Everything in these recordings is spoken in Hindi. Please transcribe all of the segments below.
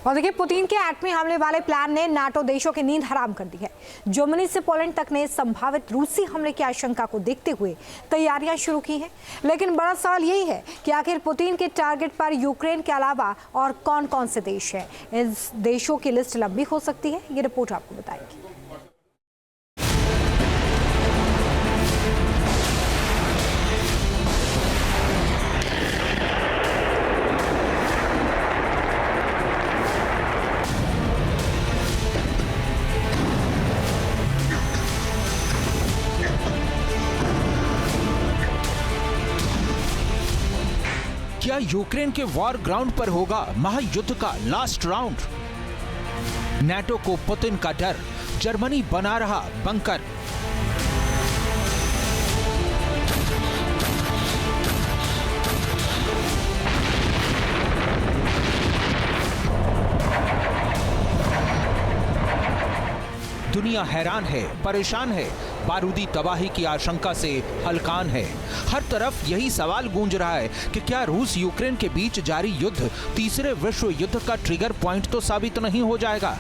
और देखिए, पुतिन के एटमी हमले वाले प्लान ने नाटो देशों की नींद हराम कर दी है। जर्मनी से पोलैंड तक ने संभावित रूसी हमले की आशंका को देखते हुए तैयारियां शुरू की हैं। लेकिन बड़ा सवाल यही है कि आखिर पुतिन के टारगेट पर यूक्रेन के अलावा और कौन कौन से देश हैं। इस देशों की लिस्ट लंबी हो सकती है, ये रिपोर्ट आपको बताएगी। क्या यूक्रेन के वॉर ग्राउंड पर होगा महायुद्ध का लास्ट राउंड? नाटो को पुतिन का डर, जर्मनी बना रहा बंकर। दुनिया हैरान है, परेशान है, बारूदी तबाही की आशंका से हलकान है। हर तरफ यही सवाल गूंज रहा है कि क्या रूस यूक्रेन के बीच जारी युद्ध तीसरे विश्व युद्ध का ट्रिगर पॉइंट तो साबित नहीं हो जाएगा?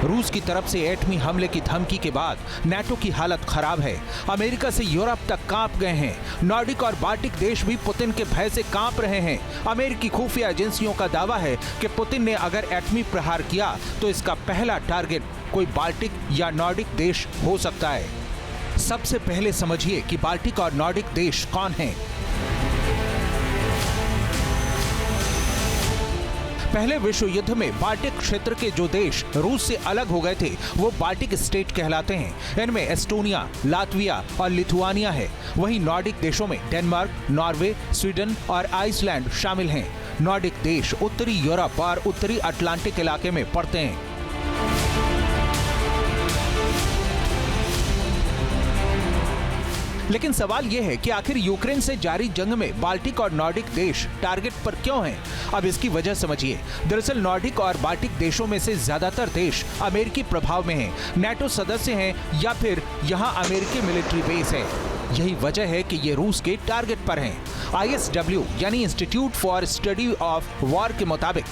रूस की तरफ से एटमी हमले की धमकी के बाद नाटो की हालत खराब है। अमेरिका से यूरोप तक कांप गए हैं। नॉर्डिक और बाल्टिक देश भी पुतिन के भय से कांप रहे हैं। अमेरिकी खुफिया एजेंसियों का दावा है कि पुतिन ने अगर एटमी प्रहार किया तो इसका पहला टारगेट कोई बाल्टिक या नॉर्डिक देश हो सकता है। सबसे पहले समझिए कि बाल्टिक और नॉर्डिक देश कौन हैं। पहले विश्व युद्ध में बाल्टिक क्षेत्र के जो देश रूस से अलग हो गए थे वो बाल्टिक स्टेट कहलाते हैं। इनमें एस्टोनिया, लातविया और लिथुआनिया है। वहीं नॉर्डिक देशों में डेनमार्क, नॉर्वे, स्वीडन और आइसलैंड शामिल हैं। नॉर्डिक देश उत्तरी यूरोप और उत्तरी अटलांटिक इलाके में पड़ते हैं। लेकिन सवाल यह है कि आखिर यूक्रेन से जारी जंग में बाल्टिक और नॉर्डिक देश टारगेट पर क्यों हैं? अब इसकी वजह समझिए। दरअसल नॉर्डिक और बाल्टिक देशों में से ज्यादातर देश अमेरिकी प्रभाव में हैं, नाटो सदस्य हैं या फिर यहां अमेरिकी मिलिट्री बेस है। यही वजह है कि ये रूस के टारगेट पर हैं। ISW यानी institute for study of war के मुताबिक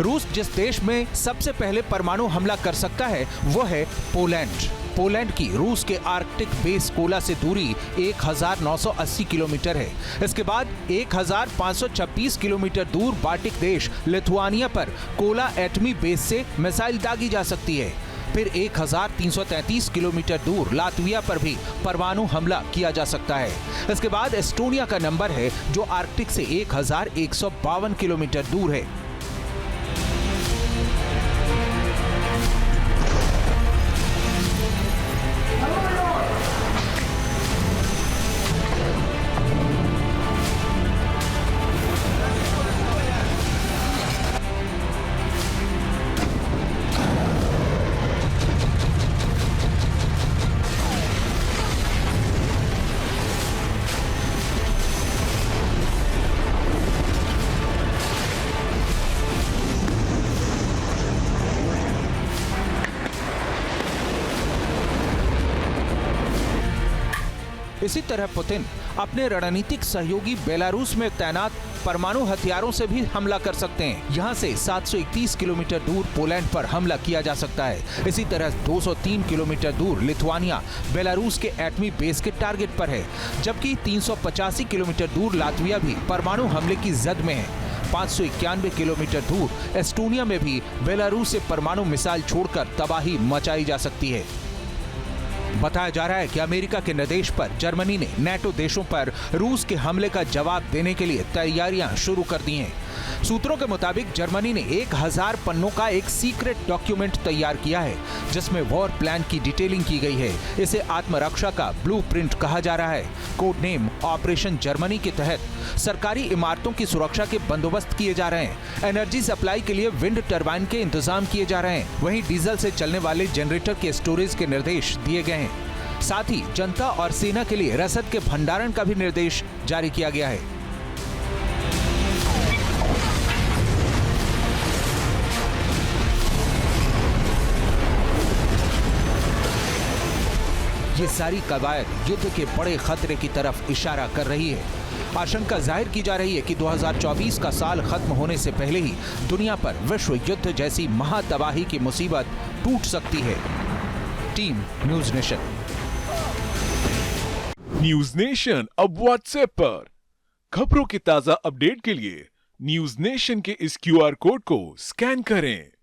रूस जिस देश में सबसे पहले परमाणु हमला कर सकता है वो है पोलैंड। पोलैंड की रूस के आर्कटिक बेस कोला से दूरी 1980 किलोमीटर है। इसके बाद 1526 किलोमीटर दूर बाल्टिक देश लिथुआनिया पर कोला एटमी बेस से मिसाइल दागी जा सकती है। फिर 1333 किलोमीटर दूर लातविया पर भी परमाणु हमला किया जा सकता है। इसके बाद एस्टोनिया का नंबर है जो आर्कटिक से 1152 किलोमीटर दूर है। इसी तरह पुतिन अपने रणनीतिक सहयोगी बेलारूस में तैनात परमाणु हथियारों से भी हमला कर सकते हैं। यहां से 731 किलोमीटर दूर पोलैंड पर हमला किया जा सकता है। इसी तरह 203 किलोमीटर दूर लिथुआनिया बेलारूस के एटमी बेस के टारगेट पर है, जबकि 385 किलोमीटर दूर लातविया भी परमाणु हमले की जद में है। 591 किलोमीटर दूर एस्टोनिया में भी बेलारूस से परमाणु मिसाइल छोड़कर तबाही मचाई जा सकती है। बताया जा रहा है कि अमेरिका के निर्देश पर जर्मनी ने नाटो देशों पर रूस के हमले का जवाब देने के लिए तैयारियां शुरू कर दी हैं। सूत्रों के मुताबिक जर्मनी ने 1000 पन्नों का एक सीक्रेट डॉक्यूमेंट तैयार किया है जिसमें वॉर प्लान की डिटेलिंग की गई है। इसे आत्मरक्षा का ब्लूप्रिंट कहा जा रहा है। कोड नेम ऑपरेशन जर्मनी के तहत सरकारी इमारतों की सुरक्षा के बंदोबस्त किए जा रहे हैं। एनर्जी सप्लाई के लिए विंड टरबाइन के इंतजाम किए जा रहे हैं। वहीं डीजल से चलने वाले जनरेटर के स्टोरेज के निर्देश दिए गए हैं। साथ ही जनता और सेना के लिए रसद के भंडारण का भी निर्देश जारी किया गया है। ये सारी कवायद युद्ध के बड़े खतरे की तरफ इशारा कर रही है। आशंका जाहिर की जा रही है कि 2024 का साल खत्म होने से पहले ही दुनिया पर विश्व युद्ध जैसी महातबाही की मुसीबत टूट सकती है। Team news nation. News nation अब व्हाट्सएप पर खबरों की ताजा अपडेट के लिए न्यूज नेशन के इस QR कोड को स्कैन करें।